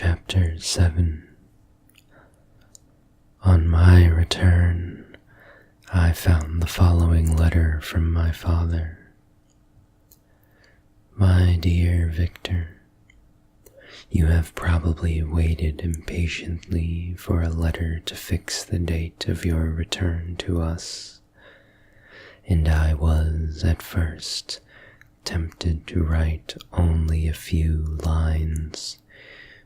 Chapter 7. On my return, I found the following letter from my father. My dear Victor, you have probably waited impatiently for a letter to fix the date of your return to us, and I was at first tempted to write only a few lines,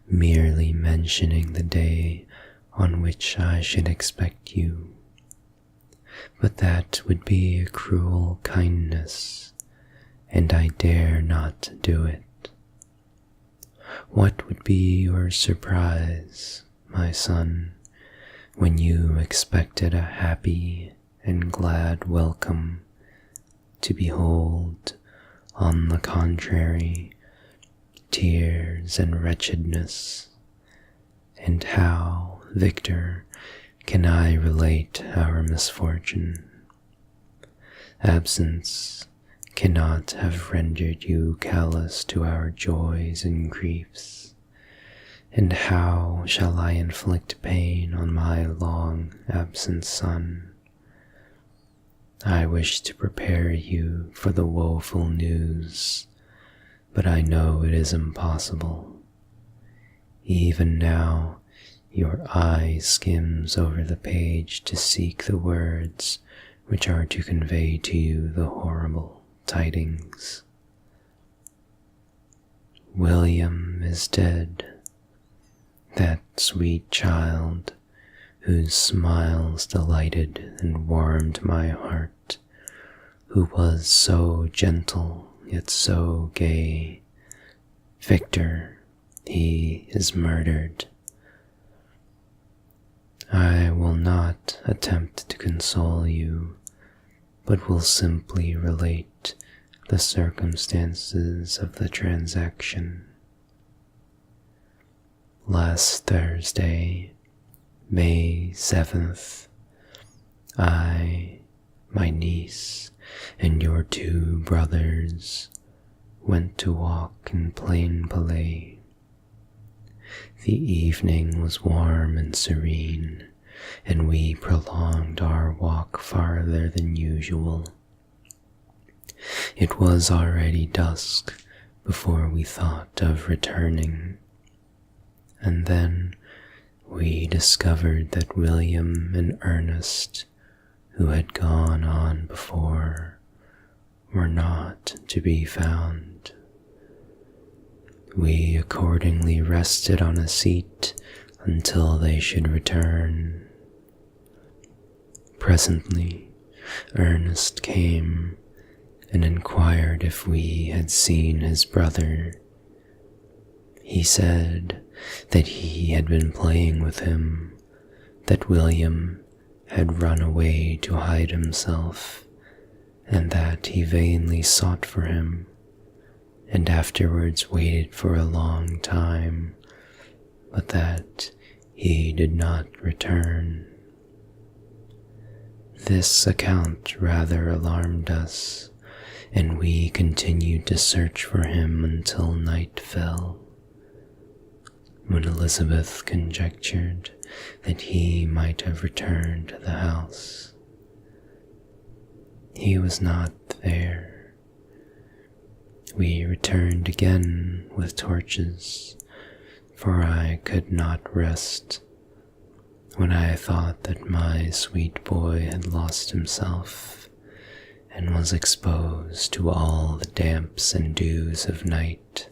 merely mentioning the day on which I should expect you. But that would be a cruel kindness, and I dare not do it. What would be your surprise, my son, when you expected a happy and glad welcome, to behold, on the contrary, tears and wretchedness? And how, Victor, can I relate our misfortune? Absence cannot have rendered you callous to our joys and griefs. And how shall I inflict pain on my long absent son? I wish to prepare you for the woeful news, but I know it is impossible. Even now, your eye skims over the page to seek the words which are to convey to you the horrible tidings. William is dead, that sweet child whose smiles delighted and warmed my heart, who was so gentle yet so gay. Victor, he is murdered. I will not attempt to console you, but will simply relate the circumstances of the transaction. Last Thursday, May 7th, I, my niece, and your two brothers went to walk in Plain Palais. The evening was warm and serene, and we prolonged our walk farther than usual. It was already dusk before we thought of returning, and then we discovered that William and Ernest, who had gone on before, were not to be found. We accordingly rested on a seat until they should return. Presently, Ernest came and inquired if we had seen his brother. He said that he had been playing with him, that William had run away to hide himself, and that he vainly sought for him, and afterwards waited for a long time, but that he did not return. This account rather alarmed us, and we continued to search for him until night fell, when Elizabeth conjectured that he might have returned to the house. He was not there. We returned again with torches, for I could not rest when I thought that my sweet boy had lost himself and was exposed to all the damps and dews of night.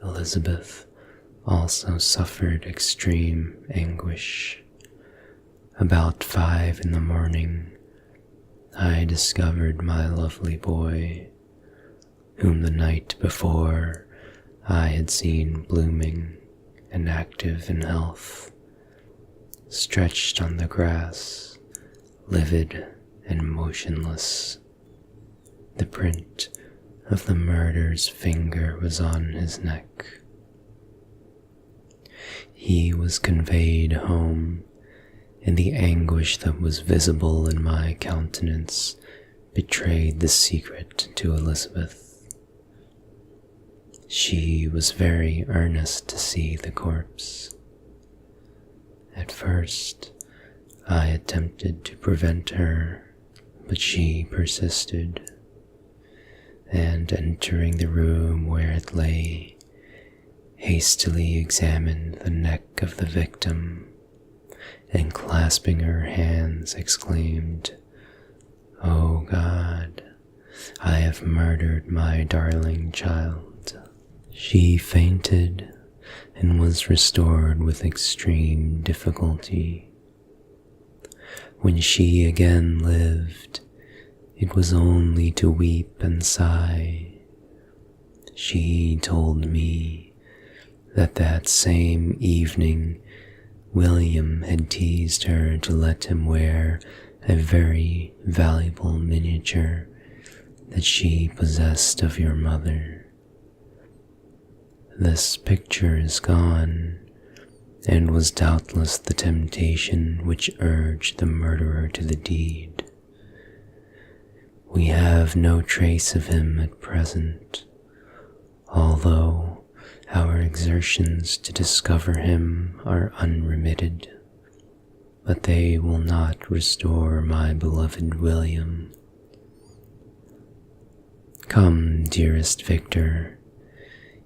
Elizabeth also suffered extreme anguish. About 5 in the morning, I discovered my lovely boy, whom the night before I had seen blooming and active in health, stretched on the grass, livid and motionless. The print of the murderer's finger was on his neck. He was conveyed home, and the anguish that was visible in my countenance betrayed the secret to Elizabeth. She was very earnest to see the corpse. At first, I attempted to prevent her, but she persisted, and entering the room where it lay, hastily examined the neck of the victim, and clasping her hands exclaimed, "Oh God, I have murdered my darling child." She fainted and was restored with extreme difficulty. When she again lived, it was only to weep and sigh. She told me that same evening William had teased her to let him wear a very valuable miniature that she possessed of your mother. This picture is gone, and was doubtless the temptation which urged the murderer to the deed. We have no trace of him at present, although our exertions to discover him are unremitted, but they will not restore my beloved William. Come, dearest Victor,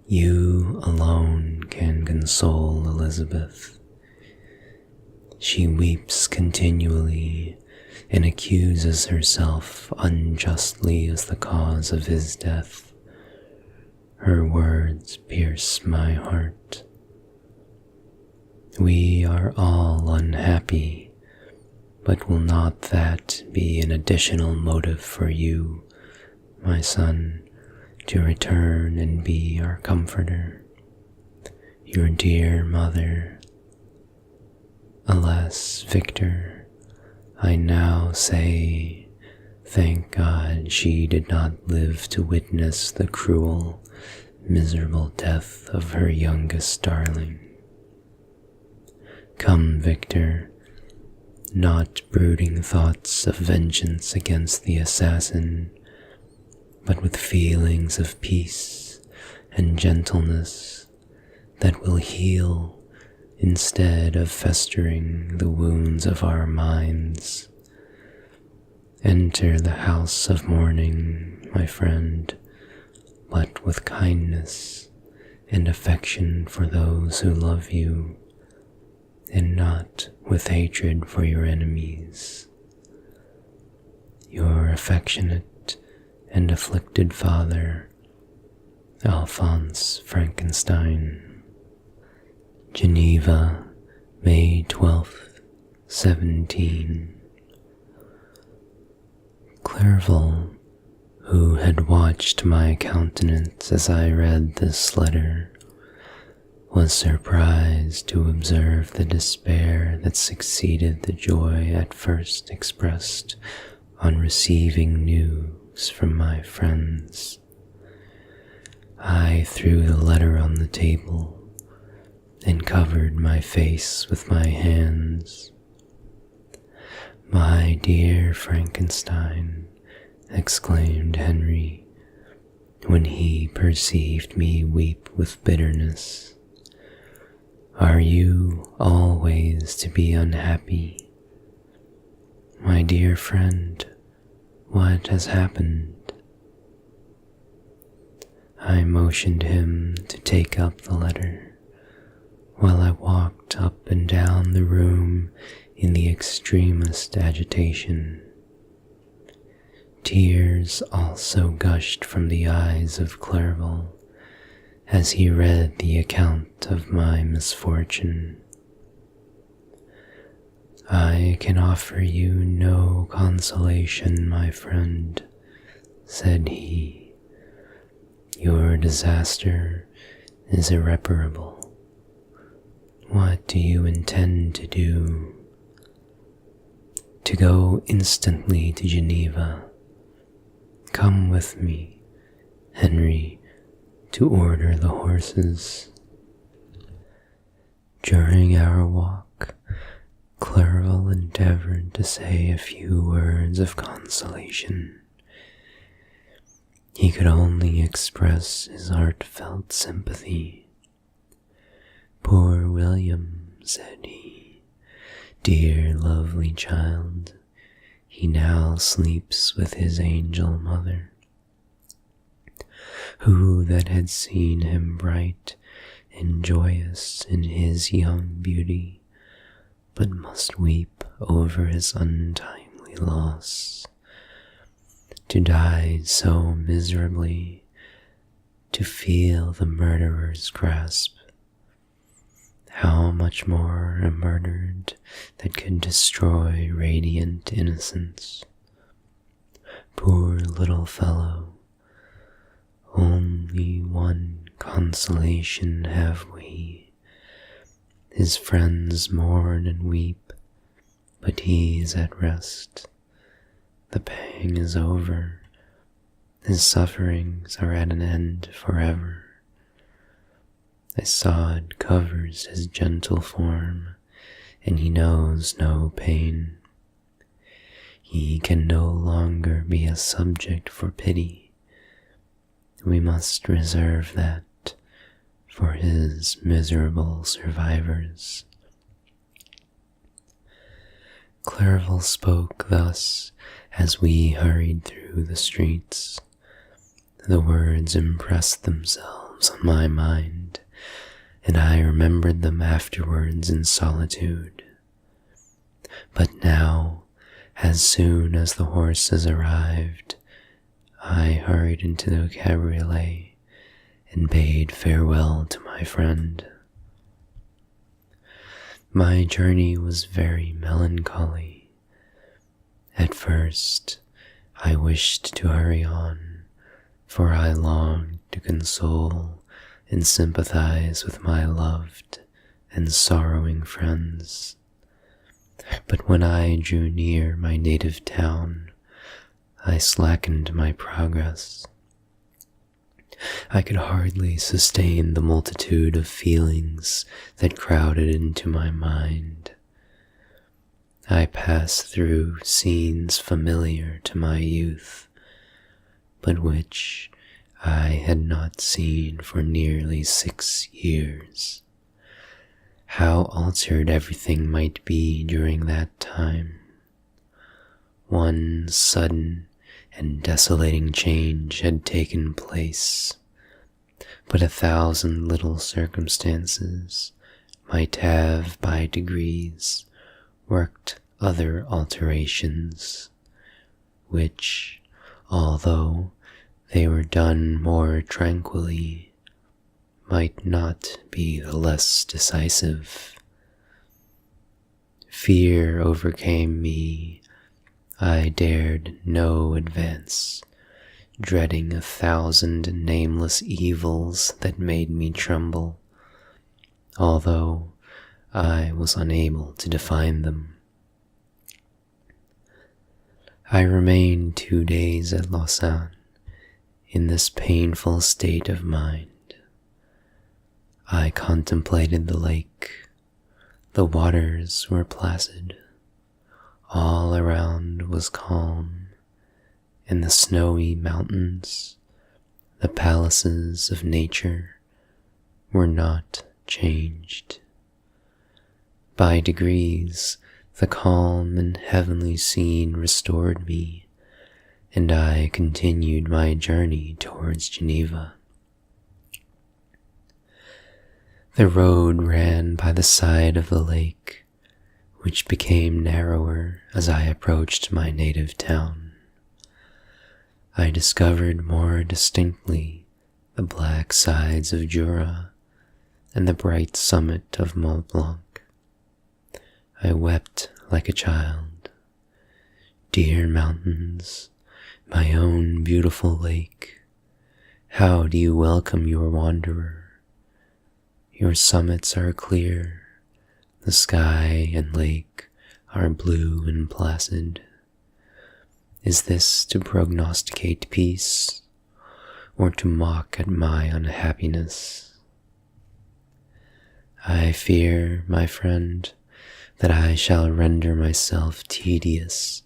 you alone can console Elizabeth. She weeps continually and accuses herself unjustly as the cause of his death. Her words pierce my heart. We are all unhappy, but will not that be an additional motive for you, my son, to return and be our comforter, your dear mother? Alas, Victor, I now say, thank God she did not live to witness the cruel, miserable death of her youngest darling. Come, Victor, not brooding thoughts of vengeance against the assassin, but with feelings of peace and gentleness that will heal instead of festering the wounds of our minds. Enter the house of mourning, my friend, but with kindness and affection for those who love you, and not with hatred for your enemies. Your affectionate and afflicted father, Alphonse Frankenstein. Geneva, May 12th, 17. Clerval, who had watched my countenance as I read this letter, was surprised to observe the despair that succeeded the joy at first expressed on receiving news from my friends. I threw the letter on the table and covered my face with my hands. "My dear Frankenstein," exclaimed Henry, when he perceived me weep with bitterness, "are you always to be unhappy? My dear friend, what has happened?" I motioned him to take up the letter, while I walked up and down the room in the extremest agitation. Tears also gushed from the eyes of Clerval as he read the account of my misfortune. "I can offer you no consolation, my friend," said he. "Your disaster is irreparable. What do you intend to do?" "To go instantly to Geneva. Come with me, Henry, to order the horses." During our walk, Clerval endeavored to say a few words of consolation. He could only express his heartfelt sympathy. "Poor William," said he, "dear lovely child, he now sleeps with his angel mother. Who that had seen him bright and joyous in his young beauty, but must weep over his untimely loss. To die so miserably, to feel the murderer's grasp. How much more a murdered that could destroy radiant innocence. Poor little fellow, only one consolation have we. His friends mourn and weep, but he is at rest. The pang is over. His sufferings are at an end forever. A sod covers his gentle form, and he knows no pain. He can no longer be a subject for pity. We must reserve that for his miserable survivors." Clerval spoke thus as we hurried through the streets. The words impressed themselves on my mind, and I remembered them afterwards in solitude. But now, as soon as the horses arrived, I hurried into the cabriolet and bade farewell to my friend. My journey was very melancholy. At first, I wished to hurry on, for I longed to console and sympathize with my loved and sorrowing friends. But when I drew near my native town, I slackened my progress. I could hardly sustain the multitude of feelings that crowded into my mind. I passed through scenes familiar to my youth, but which I had not seen for nearly 6 years. How altered everything might be during that time. One sudden and desolating change had taken place, but 1,000 little circumstances might have by degrees worked other alterations, which, although they were done more tranquilly, might not be the less decisive. Fear overcame me. I dared no advance, dreading 1,000 nameless evils that made me tremble, although I was unable to define them. I remained 2 days at Lausanne in this painful state of mind. I contemplated the lake. The waters were placid. All around was calm, and the snowy mountains, the palaces of nature, were not changed. By degrees, the calm and heavenly scene restored me, and I continued my journey towards Geneva. The road ran by the side of the lake, which became narrower as I approached my native town. I discovered more distinctly the black sides of Jura and the bright summit of Mont Blanc. I wept like a child. Dear mountains, my own beautiful lake, how do you welcome your wanderer? Your summits are clear. The sky and lake are blue and placid. Is this to prognosticate peace, or to mock at my unhappiness? I fear, my friend, that I shall render myself tedious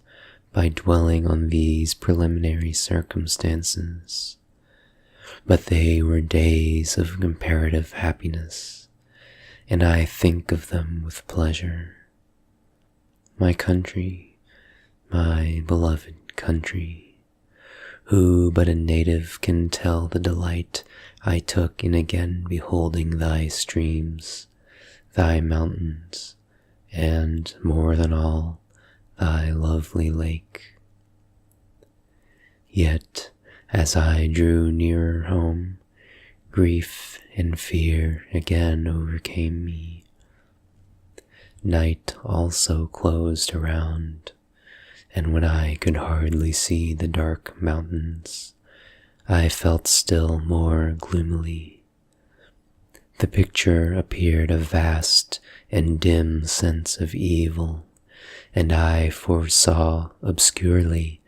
by dwelling on these preliminary circumstances. but they were days of comparative happiness, and I think of them with pleasure. My country, my beloved country, who but a native can tell the delight I took in again beholding thy streams, thy mountains, and, more than all, thy lovely lake. Yet, as I drew nearer home, grief and fear again overcame me. Night also closed around, and when I could hardly see the dark mountains, I felt still more gloomily. The picture appeared a vast and dim sense of evil, and I foresaw obscurely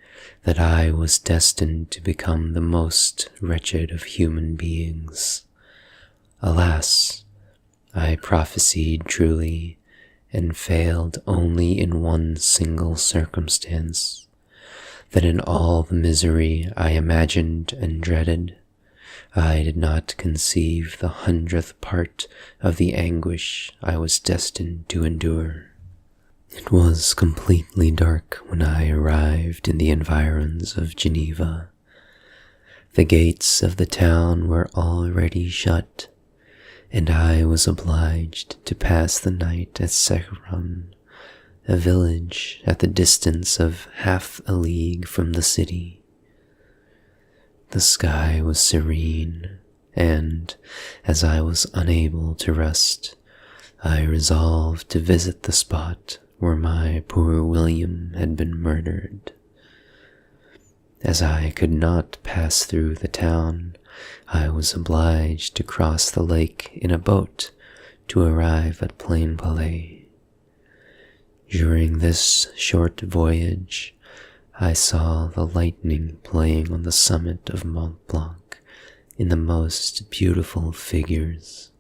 that I was destined to become the most wretched of human beings. Alas, I prophesied truly, and failed only in one single circumstance, that in all the misery I imagined and dreaded, I did not conceive the 100th part of the anguish I was destined to endure. It was completely dark when I arrived in the environs of Geneva. The gates of the town were already shut, and I was obliged to pass the night at Secheron, a village at the distance of half a league from the city. The sky was serene, and, as I was unable to rest, I resolved to visit the spot where my poor William had been murdered. As I could not pass through the town, I was obliged to cross the lake in a boat to arrive at Plainpalais. During this short voyage, I saw the lightning playing on the summit of Mont Blanc in the most beautiful figures.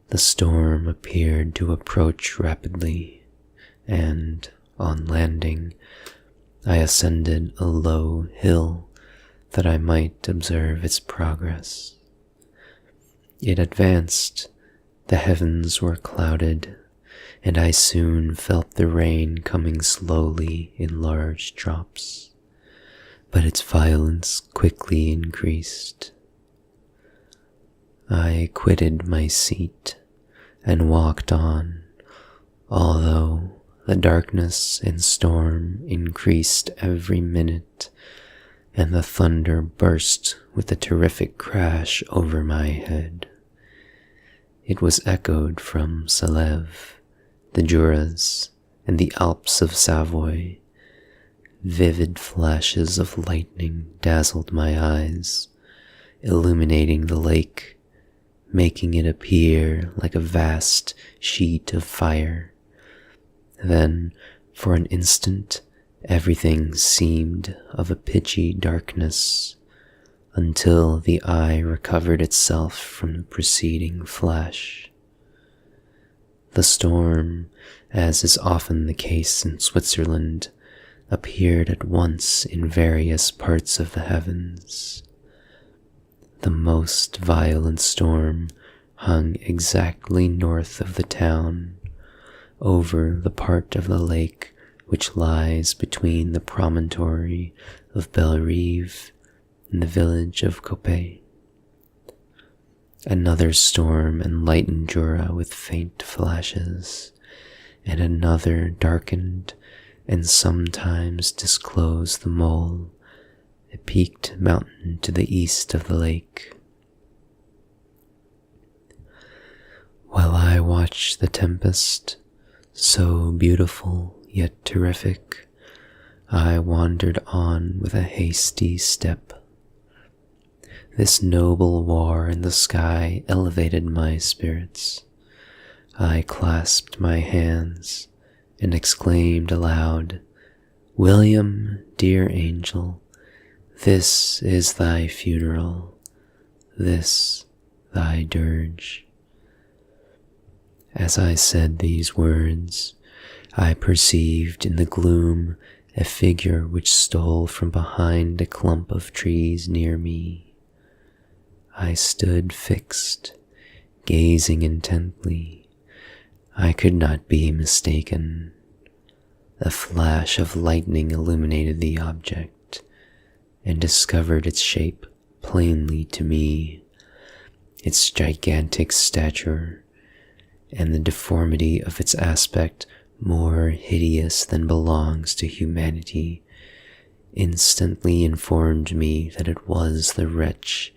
The storm appeared to approach rapidly, and, on landing, I ascended a low hill that I might observe its progress. It advanced, the heavens were clouded, and I soon felt the rain coming slowly in large drops, but its violence quickly increased. I quitted my seat and walked on, although the darkness and storm increased every minute, and the thunder burst with a terrific crash over my head. It was echoed from Salève, the Juras, and the Alps of Savoy. Vivid flashes of lightning dazzled my eyes, illuminating the lake, making it appear like a vast sheet of fire. Then, for an instant, everything seemed of a pitchy darkness, until the eye recovered itself from the preceding flash. The storm, as is often the case in Switzerland, appeared at once in various parts of the heavens. The most violent storm hung exactly north of the town, over the part of the lake which lies between the promontory of Bellerive and the village of Coppet. Another storm enlightened Jura with faint flashes, and another darkened and sometimes disclosed the mole, a peaked mountain to the east of the lake. While I watched the tempest, so beautiful yet terrific, I wandered on with a hasty step. This noble war in the sky elevated my spirits. I clasped my hands and exclaimed aloud, "William, dear angel, this is thy funeral, this thy dirge." As I said these words, I perceived in the gloom a figure which stole from behind a clump of trees near me. I stood fixed, gazing intently. I could not be mistaken. A flash of lightning illuminated the object and discovered its shape plainly to me, its gigantic stature, and the deformity of its aspect more hideous than belongs to humanity, instantly informed me that it was the wretch,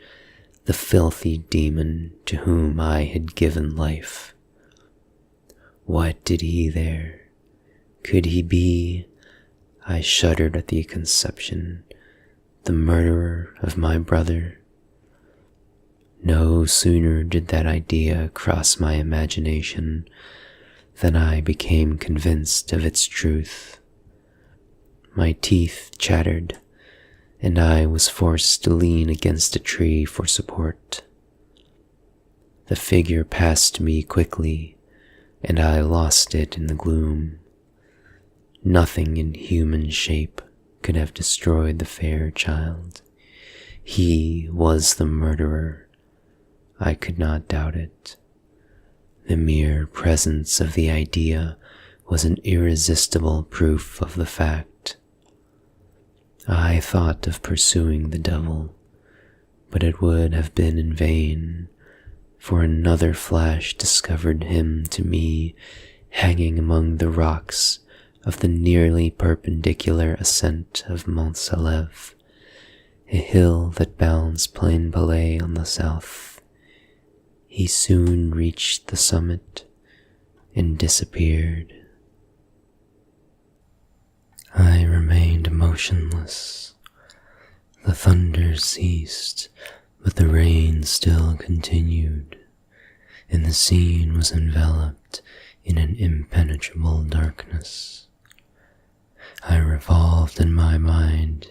the filthy demon to whom I had given life. What did he there? Could he be, I shuddered at the conception, the murderer of my brother? No sooner did that idea cross my imagination than I became convinced of its truth. My teeth chattered, and I was forced to lean against a tree for support. The figure passed me quickly, and I lost it in the gloom. Nothing in human shape could have destroyed the fair child. He was the murderer. I could not doubt it. The mere presence of the idea was an irresistible proof of the fact. I thought of pursuing the devil, but it would have been in vain, for another flash discovered him to me hanging among the rocks of the nearly perpendicular ascent of Mont Salève, a hill that bounds Plain-Palais on the south. He soon reached the summit and disappeared. I remained motionless. The thunder ceased, but the rain still continued, and the scene was enveloped in an impenetrable darkness. I revolved in my mind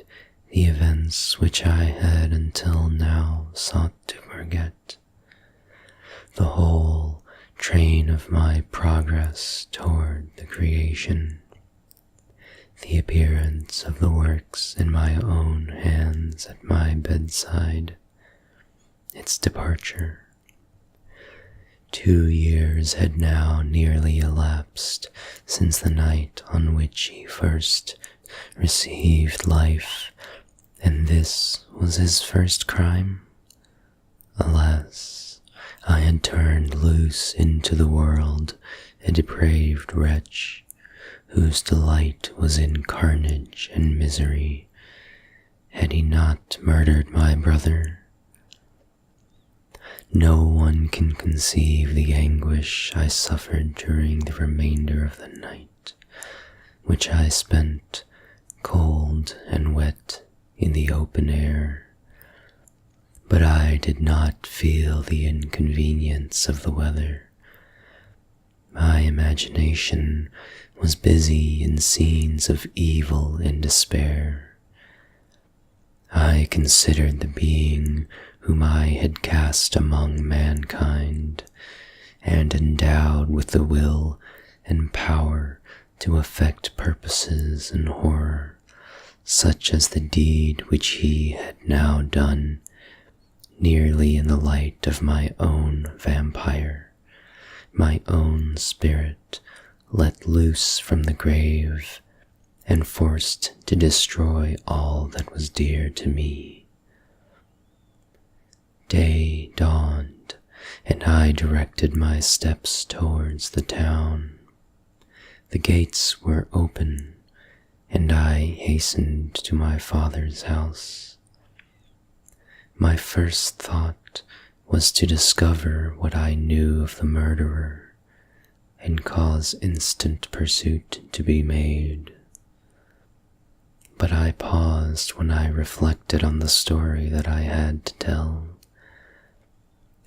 the events which I had until now sought to forget, the whole train of my progress toward the creation, the appearance of the works in my own hands at my bedside, its departure. 2 years had now nearly elapsed since the night on which he first received life, and this was his first crime. Alas, I had turned loose into the world a depraved wretch, whose delight was in carnage and misery. Had he not murdered my brother? No one can conceive the anguish I suffered during the remainder of the night, which I spent cold and wet in the open air. But I did not feel the inconvenience of the weather. My imagination was busy in scenes of evil and despair. I considered the being whom I had cast among mankind, and endowed with the will and power to effect purposes in horror, such as the deed which he had now done, nearly in the light of my own vampire, my own spirit let loose from the grave and forced to destroy all that was dear to me. Day dawned, and I directed my steps towards the town. The gates were open, and I hastened to my father's house. My first thought was to discover what I knew of the murderer, and cause instant pursuit to be made. But I paused when I reflected on the story that I had to tell.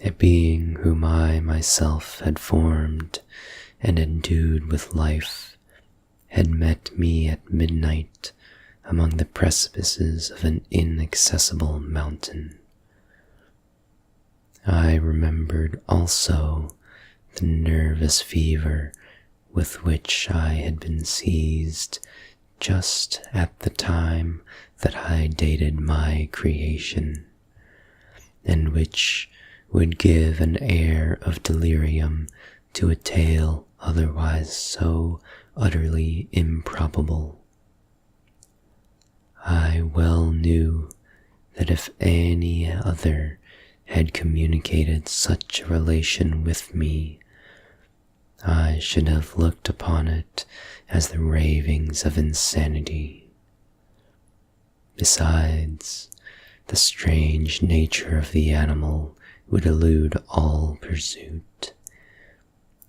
A being whom I myself had formed and endued with life had met me at midnight among the precipices of an inaccessible mountain. I remembered also the nervous fever with which I had been seized just at the time that I dated my creation, and which would give an air of delirium to a tale otherwise so utterly improbable. I well knew that if any other had communicated such a relation with me, I should have looked upon it as the ravings of insanity. Besides, the strange nature of the animal would elude all pursuit,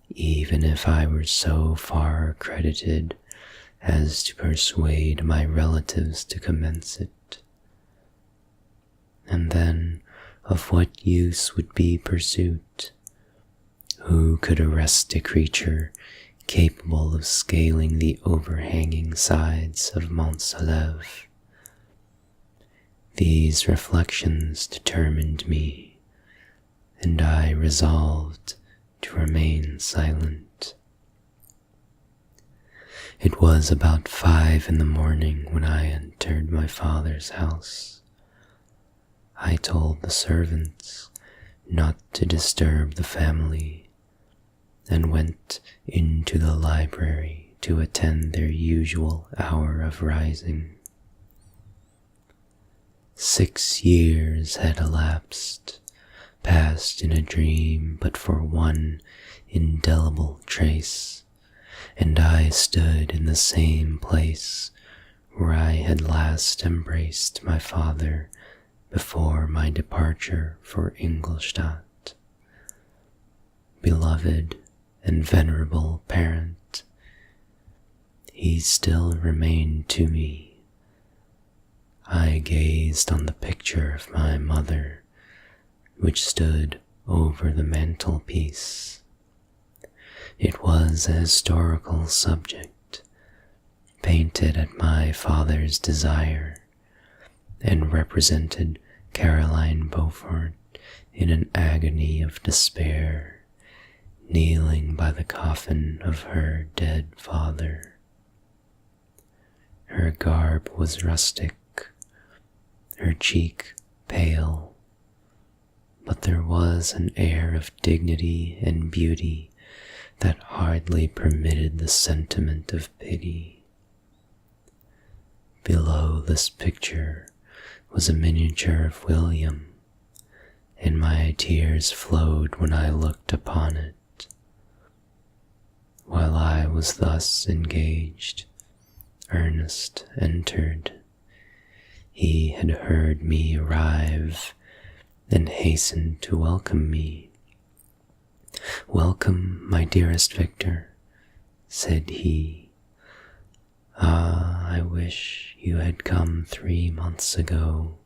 even if I were so far credited as to persuade my relatives to commence it. And then, of what use would be pursuit? Who could arrest a creature capable of scaling the overhanging sides of Mont Saleve? These reflections determined me, and I resolved to remain silent. It was about 5 in the morning when I entered my father's house. I told the servants not to disturb the family, and went into the library to attend their usual hour of rising. 6 years had elapsed, passed in a dream but for one indelible trace, and I stood in the same place where I had last embraced my father before my departure for Ingolstadt. Beloved and venerable parent, he still remained to me. I gazed on the picture of my mother, which stood over the mantelpiece. It was a historical subject, painted at my father's desire, and represented Caroline Beaufort in an agony of despair, kneeling by the coffin of her dead father. Her garb was rustic, her cheek pale, but there was an air of dignity and beauty that hardly permitted the sentiment of pity. Below this picture was a miniature of William, and my tears flowed when I looked upon it. While I was thus engaged, Ernest entered. He had heard me arrive and hastened to welcome me. "Welcome, my dearest Victor," said he. "Ah, I wish you had come 3 months ago,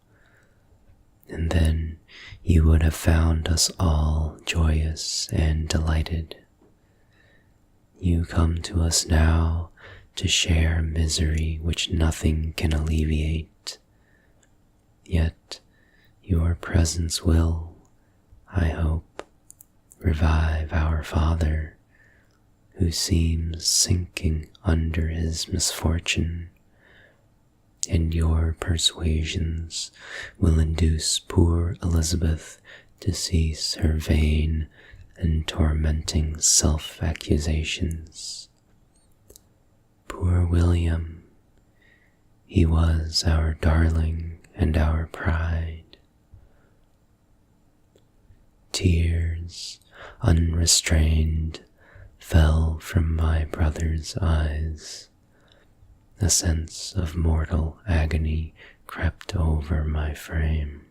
and then you would have found us all joyous and delighted. You come to us now to share misery which nothing can alleviate. Yet your presence will, I hope, revive our father, who seems sinking under his misfortune, and your persuasions will induce poor Elizabeth to cease her vain and tormenting self-accusations. Poor William, he was our darling and our pride." Tears, unrestrained, fell from my brother's eyes. A sense of mortal agony crept over my frame.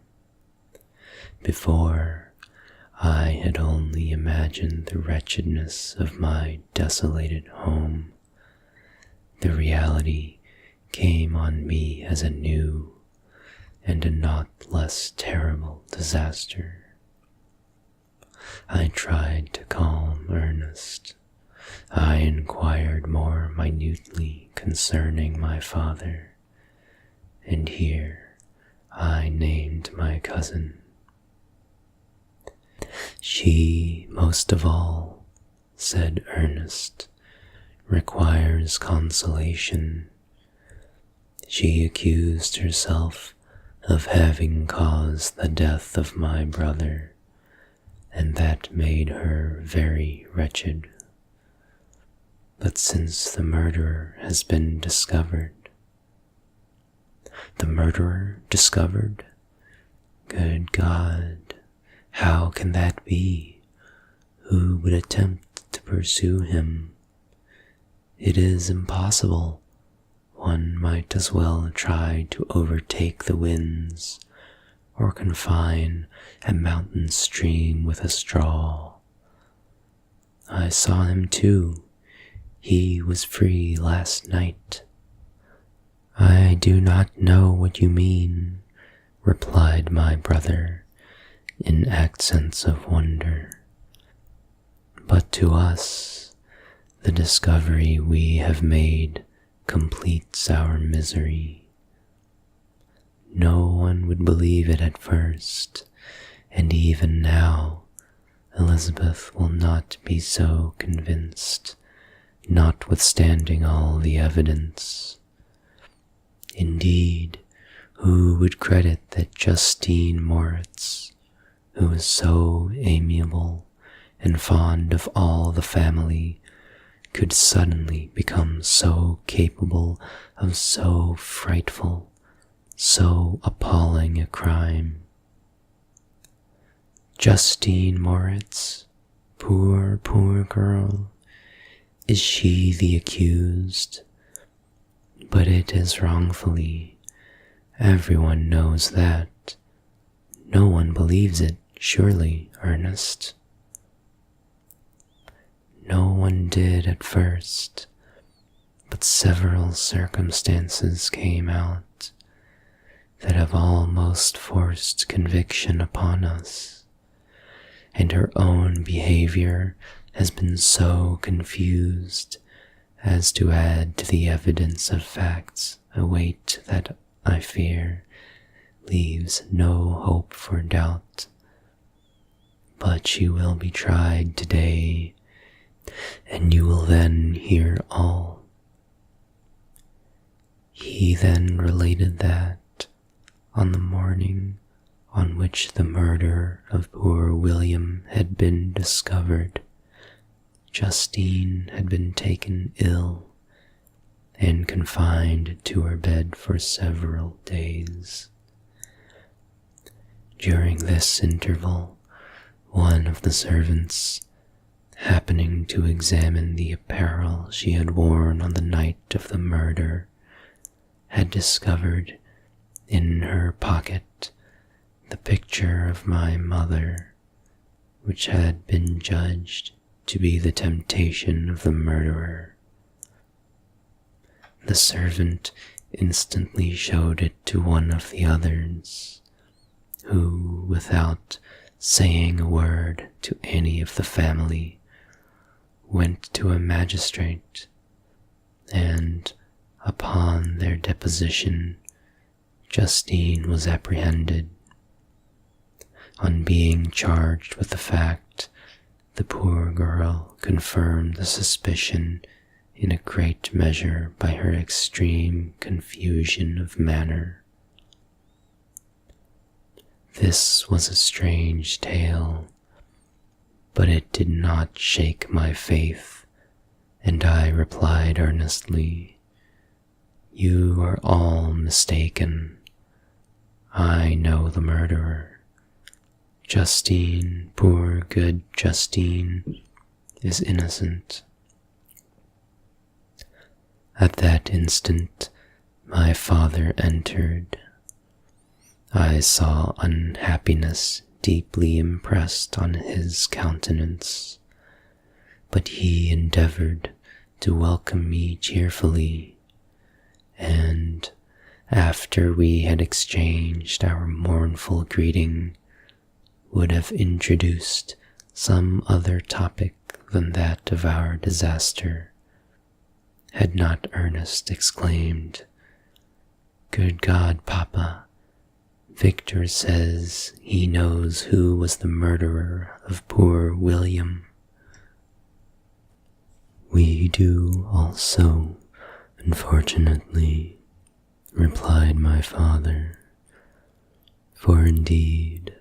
Before, I had only imagined the wretchedness of my desolated home. The reality came on me as a new and a not less terrible disaster. I tried to calm Ernest. I inquired more minutely concerning my father, and here I named my cousin. "She, most of all," said Ernest, "requires consolation. She accused herself of having caused the death of my brother, and that made her very wretched. But since the murderer has been discovered— The murderer discovered? Good God, how can that be? Who would attempt to pursue him? It is impossible. One might as well try to overtake the winds, or confine a mountain stream with a straw. I saw him too. He was free last night. I do not know what you mean, replied my brother in accents of wonder. But to us, the discovery we have made completes our misery. No one would believe it at first, and even now Elizabeth will not be so convinced, notwithstanding all the evidence. Indeed, who would credit that Justine Moritz, who is so amiable and fond of all the family, could suddenly become so capable of so frightful, so appalling a crime? Justine Moritz, poor girl, is she the accused? But it is wrongfully. Everyone knows that. No one believes it, surely, Ernest? No one did at first, but several circumstances came out that have almost forced conviction upon us, and her own behavior has been so confused as to add to the evidence of facts a weight that, I fear, leaves no hope for doubt. But she will be tried today, and you will then hear all. He then related that, on the morning on which the murder of poor William had been discovered, Justine had been taken ill and confined to her bed for several days. During this interval, one of the servants, happening to examine the apparel she had worn on the night of the murder, had discovered in her pocket the picture of my mother, which had been judged to be the temptation of the murderer. The servant instantly showed it to one of the others, who, without saying a word to any of the family, went to a magistrate, and, upon their deposition, Justine was apprehended. On being charged with the fact, the poor girl confirmed the suspicion in a great measure by her extreme confusion of manner. This was a strange tale, but it did not shake my faith, and I replied earnestly, "You are all mistaken. I know the murderer. Justine, poor good Justine, is innocent." At that instant, my father entered. I saw unhappiness deeply impressed on his countenance, but he endeavored to welcome me cheerfully, and, after we had exchanged our mournful greeting, would have introduced some other topic than that of our disaster, had not Ernest exclaimed, "Good God, Papa, Victor says he knows who was the murderer of poor William." "We do also, unfortunately," replied my father. For indeed,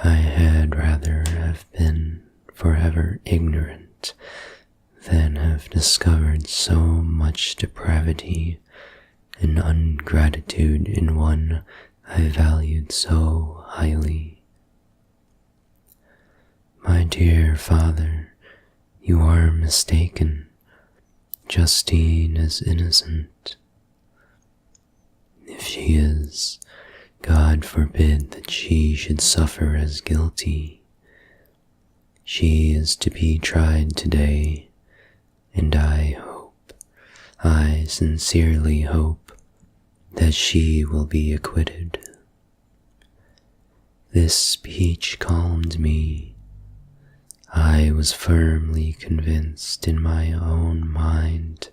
I had rather have been forever ignorant than have discovered so much depravity and ungratitude in one I valued so highly. My dear father, you are mistaken. Justine is innocent. If she is, God forbid that she should suffer as guilty. She is to be tried today, and I sincerely hope, that she will be acquitted. This speech calmed me. I was firmly convinced in my own mind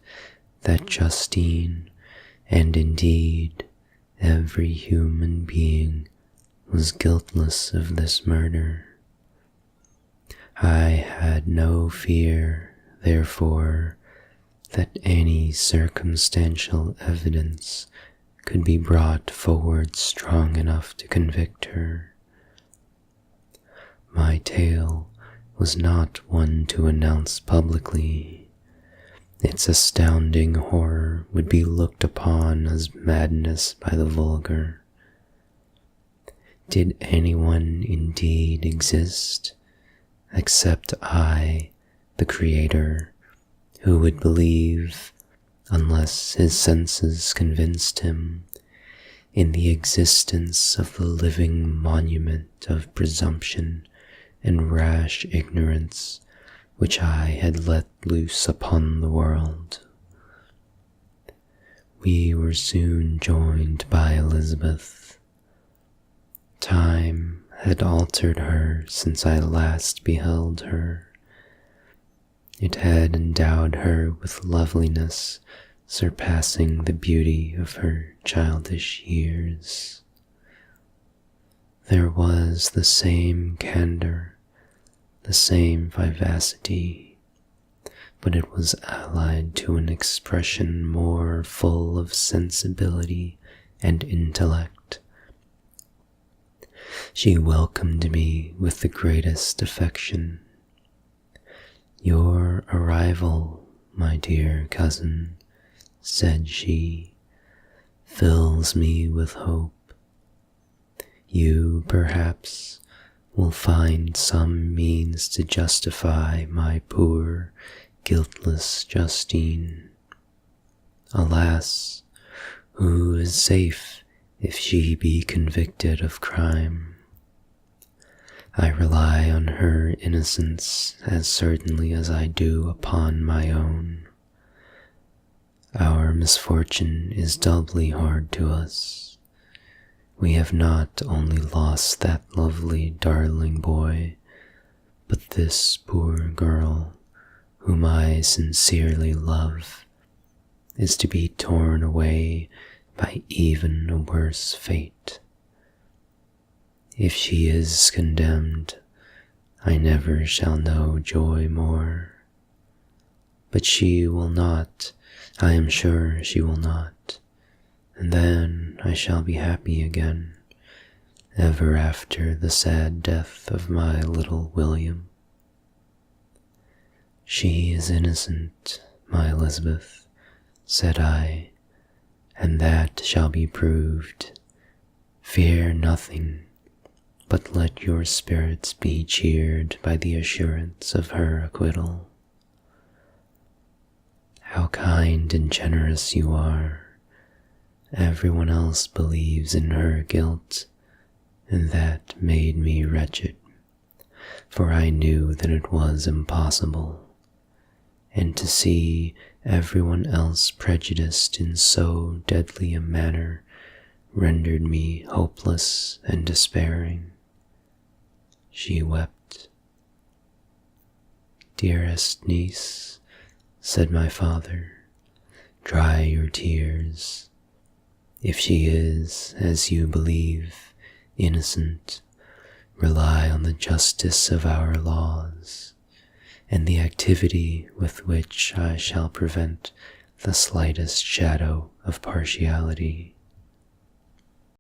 that Justine, and indeed every human being, was guiltless of this murder. I had no fear, therefore, that any circumstantial evidence could be brought forward strong enough to convict her. My tale was not one to announce publicly. Its astounding horror would be looked upon as madness by the vulgar. Did anyone indeed exist, except I, the Creator, who would believe, unless his senses convinced him, in the existence of the living monument of presumption and rash ignorance which I had let loose upon the world? We were soon joined by Elizabeth. Time had altered her since I last beheld her. It had endowed her with loveliness surpassing the beauty of her childish years. There was the same candor, the same vivacity, but it was allied to an expression more full of sensibility and intellect. She welcomed me with the greatest affection. "Your arrival, my dear cousin," said she, "fills me with hope. You, perhaps, will find some means to justify my poor, guiltless Justine. Alas, who is safe if she be convicted of crime? I rely on her innocence as certainly as I do upon my own. Our misfortune is doubly hard to us. We have not only lost that lovely, darling boy, but this poor girl, whom I sincerely love, is to be torn away by even a worse fate. If she is condemned, I never shall know joy more. But she will not, I am sure she will not, and then I shall be happy again, ever after the sad death of my little William. She is innocent, my Elizabeth, said I, and that shall be proved. Fear nothing, but let your spirits be cheered by the assurance of her acquittal. How kind and generous you are. Everyone else believes in her guilt, and that made me wretched, for I knew that it was impossible, and to see everyone else prejudiced in so deadly a manner rendered me hopeless and despairing. She wept. "Dearest niece," said my father, "dry your tears. If she is, as you believe, innocent, rely on the justice of our laws, and the activity with which I shall prevent the slightest shadow of partiality.